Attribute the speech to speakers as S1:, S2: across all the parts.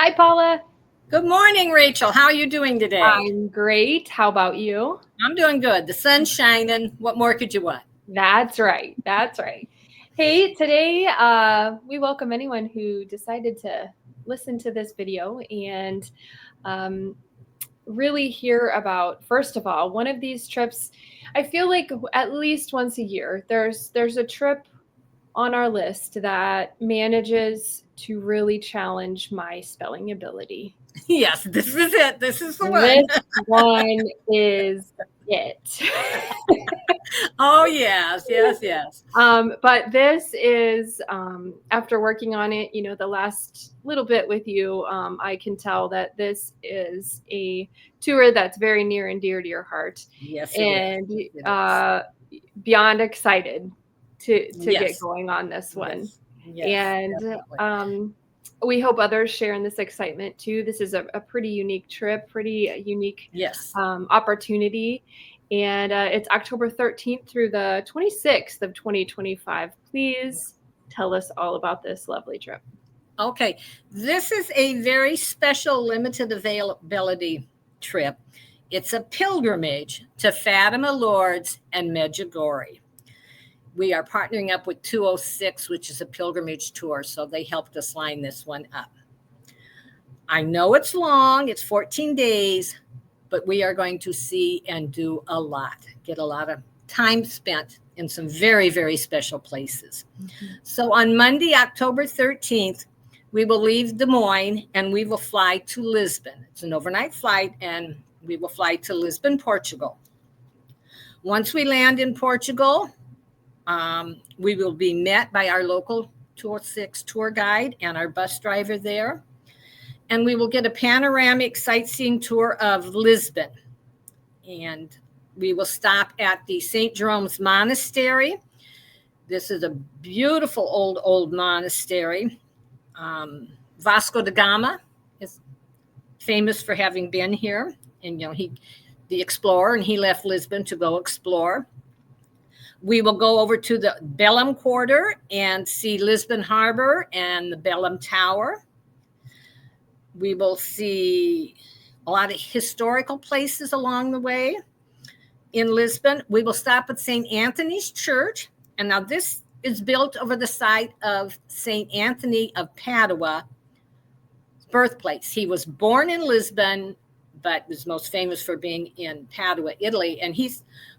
S1: Hi, Paula.
S2: Good morning, Rachel. How are you doing today?
S1: I'm great. How about you?
S2: I'm doing good. The sun's shining. What more could you want?
S1: That's right. That's right. Hey, today we welcome anyone who decided to listen to this video and um, really hear about, first of all, one of these trips. I feel like at least once a year, there's a trip on our list that manages to really challenge my spelling ability.
S2: Yes, this is it. This is the one.
S1: This one is it.
S2: Oh, yes, yes, yes.
S1: But this is, after working on it, the last little bit with you, I can tell that this is a tour that's very near and dear to your heart,
S2: Yes, it is.
S1: and
S2: It is.
S1: beyond excited to get
S2: Yes,
S1: going on this one.
S2: yes, yes,
S1: And
S2: definitely.
S1: we hope others share in this excitement too. This is a pretty unique trip, pretty unique
S2: Yes.
S1: opportunity. And it's October 13th through the 26th of 2025. Please tell us all about this lovely trip.
S2: Okay. This is a very special limited availability trip. It's a pilgrimage to Fatima, Lourdes, and Medjugorje. We are partnering up with 206, which is a pilgrimage tour, so they helped us line this one up. I know it's long, it's 14 days, but we are going to see and do a lot, get a lot of time spent in some very, very special places. Mm-hmm. So on Monday, October 13th, we will leave Des Moines and we will fly to Lisbon. It's an overnight flight, and we will fly to Lisbon, Portugal. Once we land in Portugal, we will be met by our local 206 tour guide and our bus driver there. And we will get a panoramic sightseeing tour of Lisbon. And we will stop at the St. Jerome's Monastery. This is a beautiful old monastery. Vasco da Gama is famous for having been here. And, the explorer, and he left Lisbon to go explore. We will go over to the Belém Quarter and see Lisbon Harbor and the Belém Tower. We will see a lot of historical places along the way. In Lisbon, we will stop at St. Anthony's Church. And now this is built over the site of St. Anthony of Padua's birthplace. He was born in Lisbon, but was most famous for being in Padua, Italy. And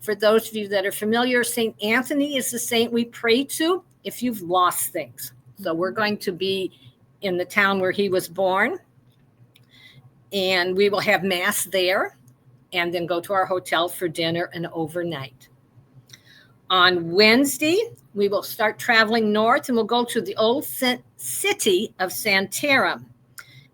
S2: for those of you that are familiar, St. Anthony is the saint we pray to if you've lost things. So we're going to be in the town where he was born. And we will have mass there and then go to our hotel for dinner and overnight. On Wednesday, we will start traveling north and we'll go to the old city of Santarém.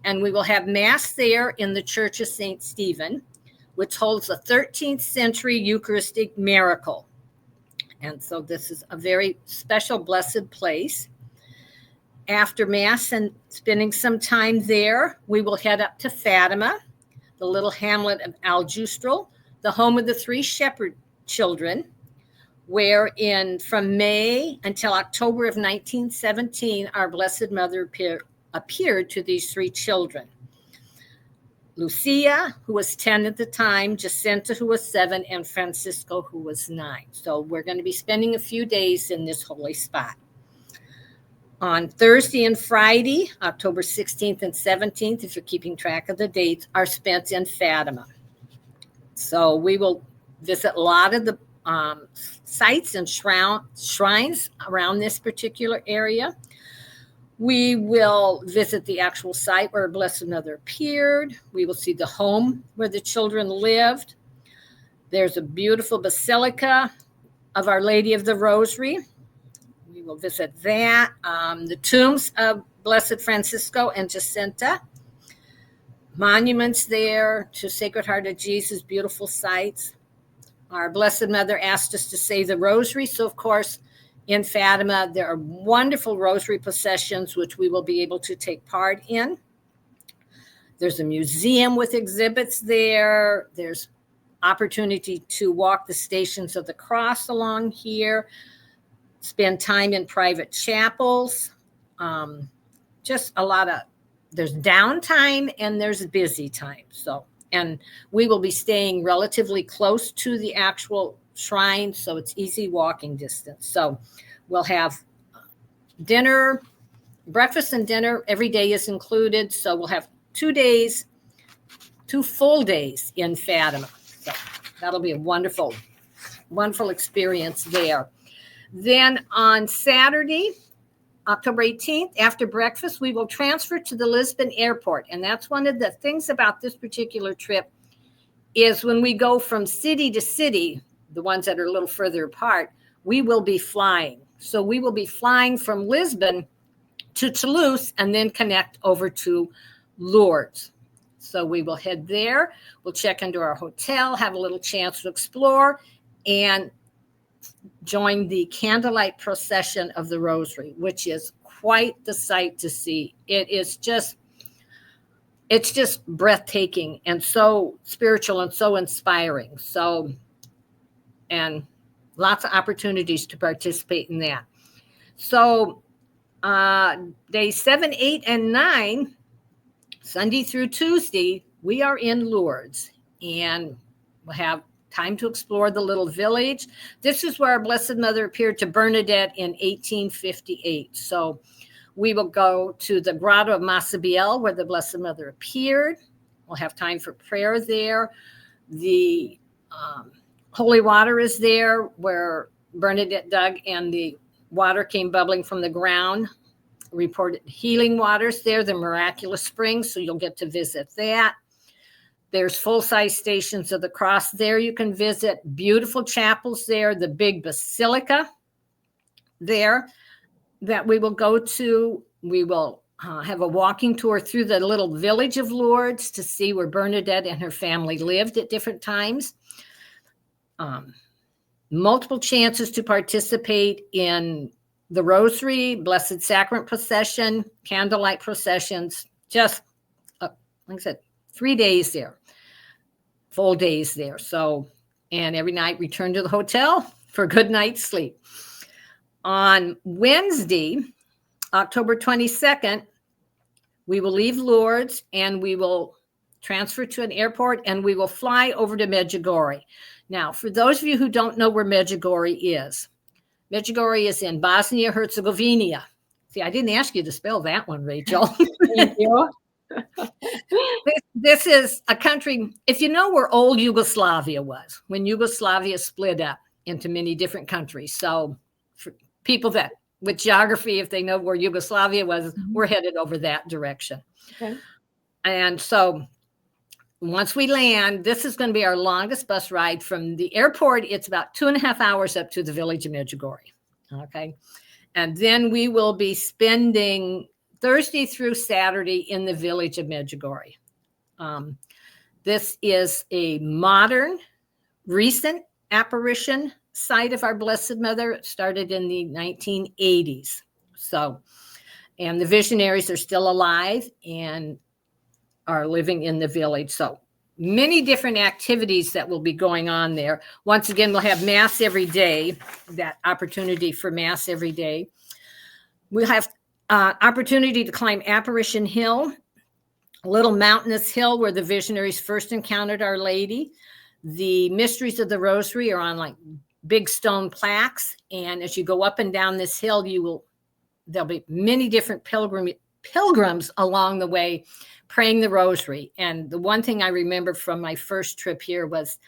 S2: And we will have mass there in the Church of St. Stephen, which holds a 13th century Eucharistic miracle. And so this is a very special, blessed place. After Mass and spending some time there, we will head up to Fatima, the little hamlet of Aljustrel, the home of the three shepherd children, where from May until October of 1917, our Blessed Mother appeared to these three children. Lucia, who was 10 at the time, Jacinta, who was 7, and Francisco, who was 9. So we're going to be spending a few days in this holy spot. On Thursday and Friday, October 16th and 17th, if you're keeping track of the dates, are spent in Fatima. So we will visit a lot of the sites and shrines around this particular area. We will visit the actual site where Blessed Mother appeared. We will see the home where the children lived. There's a beautiful basilica of Our Lady of the Rosary. We will visit that. The tombs of Blessed Francisco and Jacinta. Monuments there to Sacred Heart of Jesus, beautiful sites. Our Blessed Mother asked us to say the rosary. So, of course, in Fatima, there are wonderful rosary processions, which we will be able to take part in. There's a museum with exhibits there. There's opportunity to walk the Stations of the Cross along here, spend time in private chapels. Just a lot of there's downtime and there's busy time. So, and we will be staying relatively close to the actual shrine, so it's easy walking distance. So we'll have dinner, breakfast and dinner every day is included. So we'll have 2 days, 2 full days in Fatima. So that'll be a wonderful, wonderful experience there. Then on Saturday, October 18th, after breakfast, we will transfer to the Lisbon airport. And that's one of the things about this particular trip is when we go from city to city, the ones that are a little further apart, we will be flying. So we will be flying from Lisbon to Toulouse and then connect over to Lourdes. So we will head there. We'll check into our hotel, have a little chance to explore, and join the candlelight procession of the Rosary, which is quite the sight to see. It's just breathtaking and so spiritual and so inspiring. So, and lots of opportunities to participate in that. So days 7, 8, and 9, Sunday through Tuesday, we are in Lourdes, and we'll have time to explore the little village. This is where our Blessed Mother appeared to Bernadette in 1858. So we will go to the Grotto of Massabielle, where the Blessed Mother appeared. We'll have time for prayer there. The holy water is there where Bernadette dug and the water came bubbling from the ground. Reported healing waters there, the miraculous springs, so you'll get to visit that. There's full-size Stations of the Cross there you can visit. Beautiful chapels there, the big basilica there that we will go to. We will have a walking tour through the little village of Lourdes to see where Bernadette and her family lived at different times. Multiple chances to participate in the Rosary, Blessed Sacrament procession, candlelight processions, just, like I said, 3 days there, full days there. So, and every night return to the hotel for a good night's sleep. On Wednesday, October 22nd, we will leave Lourdes and we will transfer to an airport and we will fly over to Medjugorje. Now, for those of you who don't know where Medjugorje is in Bosnia-Herzegovina. See, I didn't ask you to spell that one, Rachel.
S1: Thank you.
S2: This is a country, if you know where old Yugoslavia was, when Yugoslavia split up into many different countries. So for people that with geography, if they know where Yugoslavia was, we're headed over that direction.
S1: Okay.
S2: And so once we land, this is going to be our longest bus ride from the airport. It's about 2.5 hours up to the village of Medjugorje. Okay. And then we will be spending Thursday through Saturday in the village of Medjugorje. This is a modern, recent apparition site of our Blessed Mother. It started in the 1980s. So, and the visionaries are still alive and are living in the village. So many different activities that will be going on there. Once again, we'll have Mass every day, that opportunity for Mass every day. We'll have opportunity to climb Apparition Hill, a little mountainous hill where the visionaries first encountered Our Lady. The Mysteries of the Rosary are on like big stone plaques. And as you go up and down this hill, there'll be many different pilgrims along the way praying the Rosary. And the one thing I remember from my first trip here was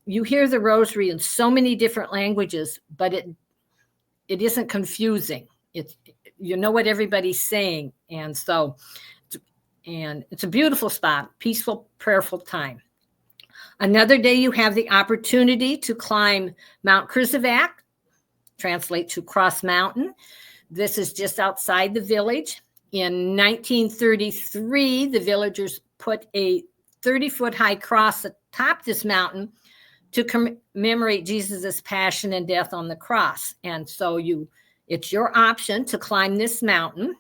S2: you hear the Rosary in so many different languages, but it isn't confusing. You know what everybody's saying. And so, it's a beautiful spot, peaceful, prayerful time. Another day you have the opportunity to climb Mount Kruzovac, translate to Cross Mountain. This is just outside the village. In 1933, the villagers put a 30-foot high cross atop this mountain to commemorate Jesus's passion and death on the cross. And so it's your option to climb this mountain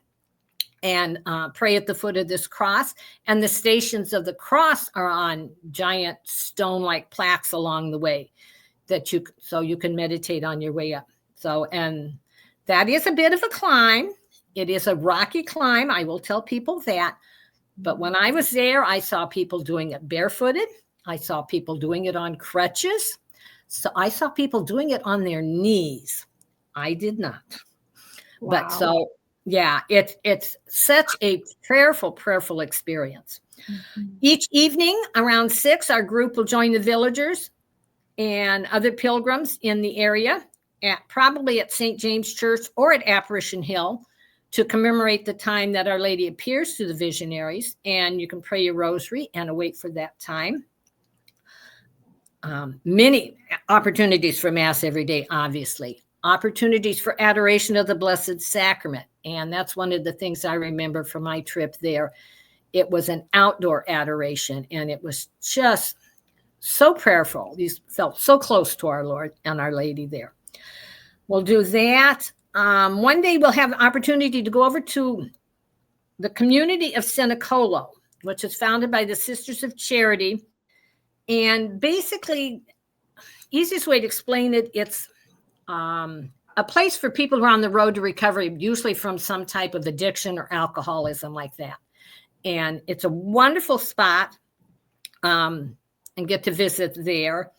S2: and pray at the foot of this cross. And the Stations of the Cross are on giant stone-like plaques along the way so you can meditate on your way up. So, and that is a bit of a climb. It is a rocky climb. I will tell people that. But when I was there, I saw people doing it barefooted. I saw people doing it on crutches. So I saw people doing it on their knees. I did not.
S1: Wow.
S2: But so, yeah, it's such a prayerful experience. Each evening around 6, our group will join the villagers and other pilgrims in the area, probably at St. James Church or at Apparition Hill, to commemorate the time that Our Lady appears to the visionaries. And you can pray your rosary and await for that time. Many opportunities for Mass every day, obviously. Opportunities for adoration of the Blessed Sacrament. And that's one of the things I remember from my trip there. It was an outdoor adoration, and it was just so prayerful. You felt so close to our Lord and Our Lady there. We'll do that. One day we'll have the opportunity to go over to the community of Senecolo, which is founded by the Sisters of Charity. And basically, easiest way to explain it, it's a place for people who are on the road to recovery, usually from some type of addiction or alcoholism like that. And it's a wonderful spot, and get to visit there.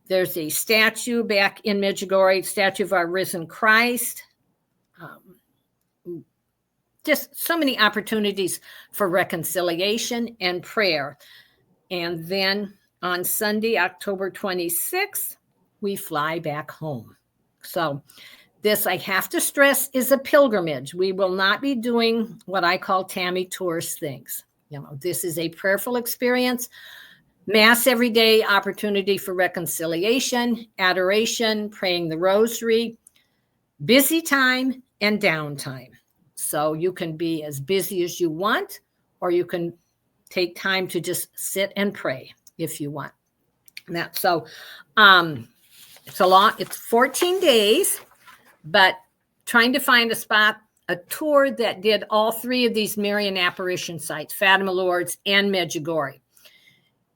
S2: There's a statue back in Medjugorje, statue of our risen Christ. Just so many opportunities for reconciliation and prayer. And then on Sunday, October 26th, we fly back home. So this, I have to stress, is a pilgrimage. We will not be doing what I call Tammy tourist things. This is a prayerful experience. Mass every day, opportunity for reconciliation, adoration, praying the rosary, busy time and downtime. So you can be as busy as you want, or you can take time to just sit and pray if you want. It's a lot. It's 14 days, but trying to find a tour that did all 3 of these Marian apparition sites, Fatima, Lourdes, and Medjugorje,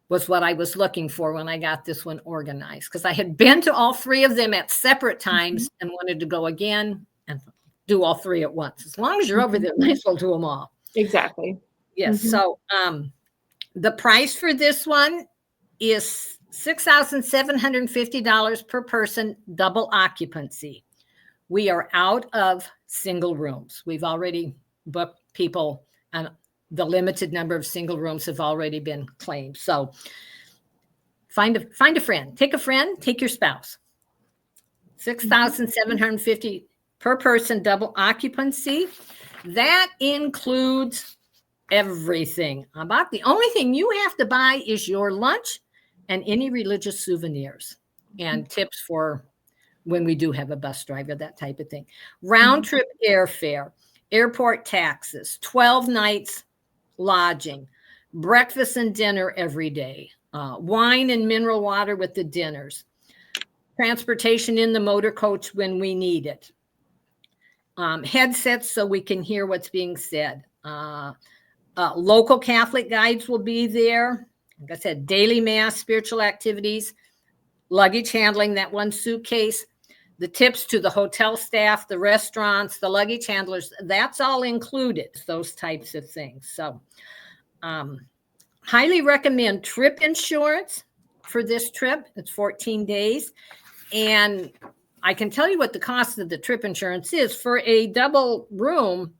S2: was what I was looking for when I got this one organized, because I had been to all 3 of them at separate times and wanted to go again and do all 3 at once. As long as you're over there, might as well do them all.
S1: Exactly.
S2: Yes. So the price for this one is $6,750 per person, double occupancy. We are out of single rooms. We've already booked people, and the limited number of single rooms have already been claimed. So find a friend, take your spouse. $6,750 per person, double occupancy. That includes everything. About the only thing you have to buy is your lunch and any religious souvenirs and tips for when we do have a bus driver, that type of thing. Round trip airfare, airport taxes, 12 nights lodging, breakfast and dinner every day, wine and mineral water with the dinners, transportation in the motor coach when we need it, headsets so we can hear what's being said. Local Catholic guides will be there. Like I said, daily Mass, spiritual activities, luggage handling, that one suitcase, the tips to the hotel staff, the restaurants, the luggage handlers, that's all included, those types of things. So highly recommend trip insurance for this trip. It's 14 days. And I can tell you what the cost of the trip insurance is. For a double room,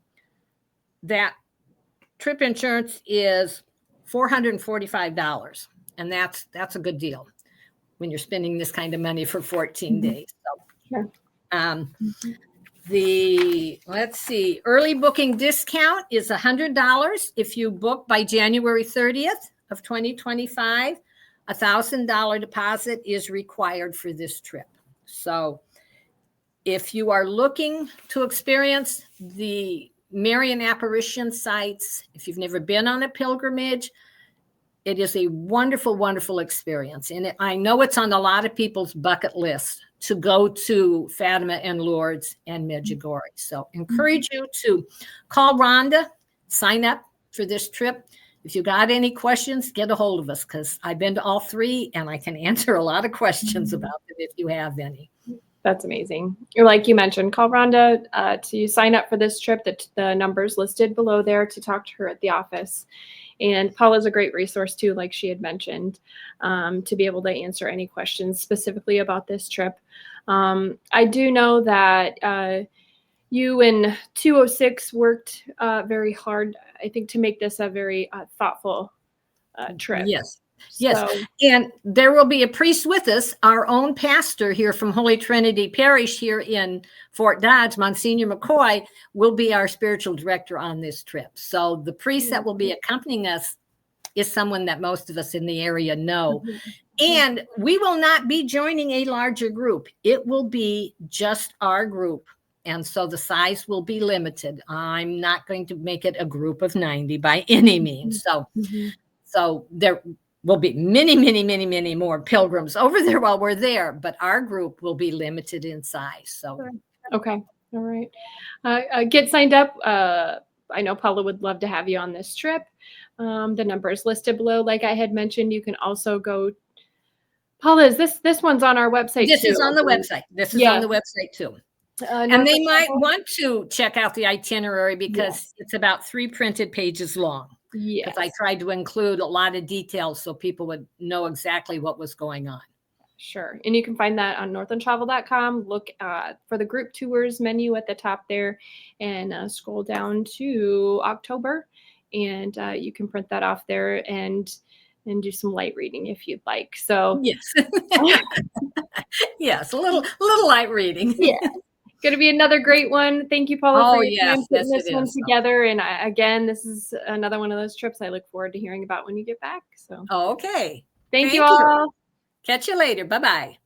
S2: that trip insurance is $445. And that's a good deal when you're spending this kind of money for 14 days. So, let's see, early booking discount is $100 if you book by January 30th of 2025. $1,000 deposit is required for this trip. So if you are looking to experience the Marian apparition sites, if you've never been on a pilgrimage, it is a wonderful, wonderful experience. And I know it's on a lot of people's bucket list to go to Fatima and Lourdes and Medjugorje. So encourage you to call Rhonda, sign up for this trip. If you got any questions, get a hold of us, because I've been to all 3 and I can answer a lot of questions about them if you have any.
S1: That's amazing. Like you mentioned, call Rhonda to sign up for this trip. The number's listed below there to talk to her at the office. And Paula's a great resource too, like she had mentioned, to be able to answer any questions specifically about this trip. I do know that you and 206 worked very hard, I think, to make this a very thoughtful trip.
S2: Yes. Yes.
S1: So,
S2: And there will be a priest with us, our own pastor here from Holy Trinity Parish here in Fort Dodge, Monsignor McCoy, will be our spiritual director on this trip. So the priest that will be accompanying us is someone that most of us in the area know. And we will not be joining a larger group. It will be just our group. And so the size will be limited. I'm not going to make it a group of 90 by any means. So there will be many, many, many, many more pilgrims over there while we're there, but our group will be limited in size. So,
S1: okay. All right. Get signed up. I know Paula would love to have you on this trip. The number is listed below. Like I had mentioned, you can also go. Paula, is this one's on our website
S2: this
S1: too?
S2: is on the website. This is on the website too. And they might want to check out the itinerary because it's about 3 printed pages long.
S1: Yes.
S2: Because I tried to include a lot of details so people would know exactly what was going on.
S1: Sure. And you can find that on northlandtravel.com. Look for the group tours menu at the top there and scroll down to October. And you can print that off there and do some light reading if you'd like. So
S2: yes. Yes, a little light reading.
S1: Yeah. Going to be another great one. Thank you, Paula, for your time putting this one together. And again, this is another one of those trips I look forward to hearing about when you get back. So
S2: okay.
S1: Thank you all.
S2: Catch you later. Bye-bye.